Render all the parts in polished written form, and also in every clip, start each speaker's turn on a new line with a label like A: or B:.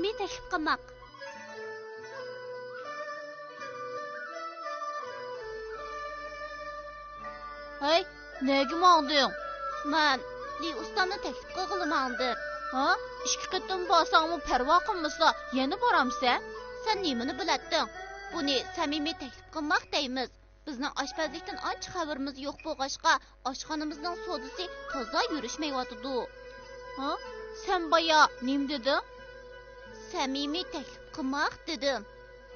A: samimiy taklif qilmoq.
B: Hey, nega mağdın?
A: Men Li ustamni taklif qilg'ilimandim.
B: Ha? İki qitim borsangmi parvo qilmasa, yana boramsan?
A: Sen nimani bilading? Buni samimiy taklif qilmoq deymiz. Bizning oshpazlikdan ancha xabarimiz yo'q bo'lg'achqa, oshxonamizning sodisi toza yurishmayotidi.
B: Ha? Sen baya nim deding?
A: Samimiy taklif qilmoq dedim.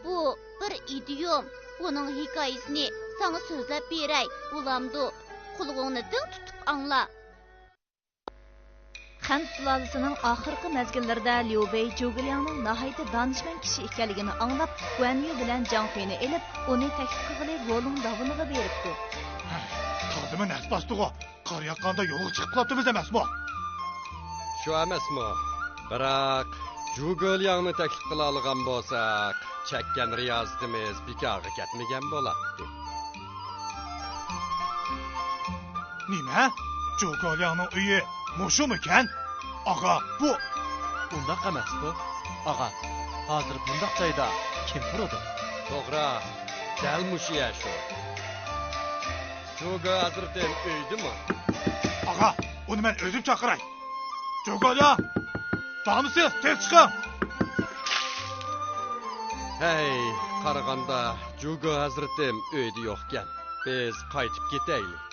A: Bu bir idiom. Buning hikoyasini sana so'zlab beray. Bo'lamdi. Qulog'ingni ding tutib angla.
C: Han sulolasining oxirgi mezgillarida Liu Bei Zhuge-Liangning nihoyatda donishmand kishi ekanligini anglab, Guan Yu bilan Zhang Feini elib, uni taklif qilg'ili Golun daviniga beribdi.
D: Tozimi nasbastig'i, qor yoqqanda yo'lga chiqib qolibdimiz emasmi?
E: Shu emasmi? Biroq Zhuge-Liangni taklif qila olgan bo'lsak, chekkan riyozatimiz bekorga ketmagan bo'ladi.
D: Nima? Zhuge-Liangning uyi Mo'shumikan? Og'a, bu
F: Bundaq emas-ku. Og'a, hozir bundaq joyda kim turadi?
E: To'g'ri, dal mushiya shu. Zhuge Hazratim uydimi?
D: Og'a, uni men o'zim chaqiray. Zhuge-Liang, tanisiz, tez chiqing.
E: Hey, qaraganda Zhuge Hazratim uyda yo'qkan. Biz qaytib ketaylik.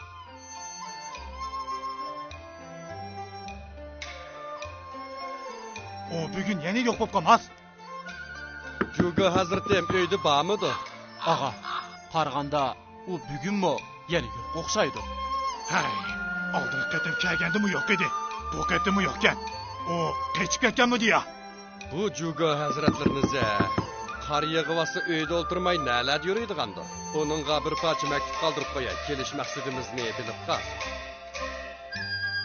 D: O bugün yeni yo'q bo'lib qolmas.
E: Zhuge Hazratim uyda bormidi?
F: Og'a, qaraganda u bugunmi yana yo'q o'xshaydi.
D: Hay, oldingi qatim kelgandimi yo'q edi. Bu qatimi yo'qkan. O qechib ketganmidi ya?
E: Bu Zhuge Hazratlarimiz qar yig'vasi uyda o'tirmay nalar yuriydiganda. Uningga bir parcha maktub qoldirib qo'yay. Kelish maqsadimizni bilib qol.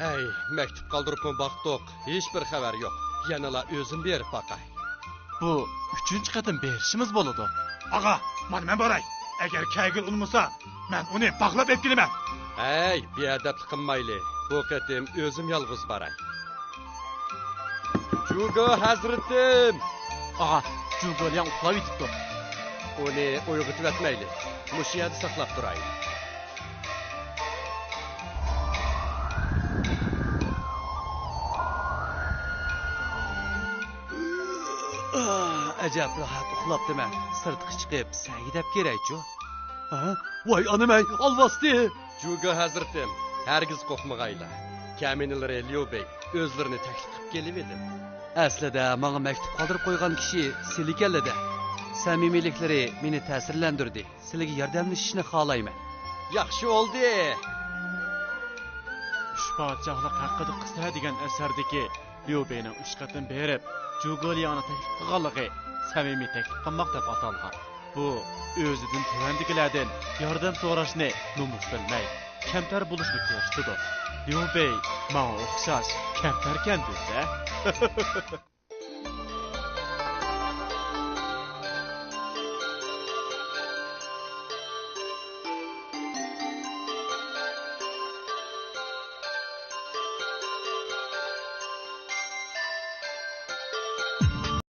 E: Hey, maktub qoldiribmi baxtoq, hech bir xabar yo'q. Yanala o'zim berib baqay.
F: Bu 3-chi qatim berishimiz bo'ladi.
D: Og'a, men boray. Agar kaygil unmasa, men uni baqlab etginaman.
E: Hey, beadablik qilmayli. Bu qatim o'zim yolg'iz boray. Zhuge Hazratim.
F: Og'a, Zhuge-Liang uxlab yotibdi.
E: Uni uyg'otib etmayli. Mushiyada saqlab turaylik.
F: Ajab rahat uxlabdimi? Sirtqa chiqib, sangidab kerak-ku. Ha? Voy onam-ay, olvasti.
E: Zhuge Hazratim, hargiz qo'rqmag'aylar. Kaminlar Liu Bei o'zlarini taklif qilib kelib edi.
F: Aslida menga maktub qoldirib qo'ygan kishi silikallada. Samimiyliklari meni ta'sirlantirdi. Sizlarga yordamlashishni xohlayman.
E: Yaxshi oldi.
F: Ushpochoqlik haqida qissa degan asardagi Liu Beining 3 qatim berib, Zhuge-Liangni taklif qilganligi samimiy taklif qilmoq deb atalgan. Bu o'zidan tuvandikilardan yordam so'rashni nomus bilmay, kamtar bo'lishni ko'rsatadi. Liu Bei menga o'xshash kamtarkan desa.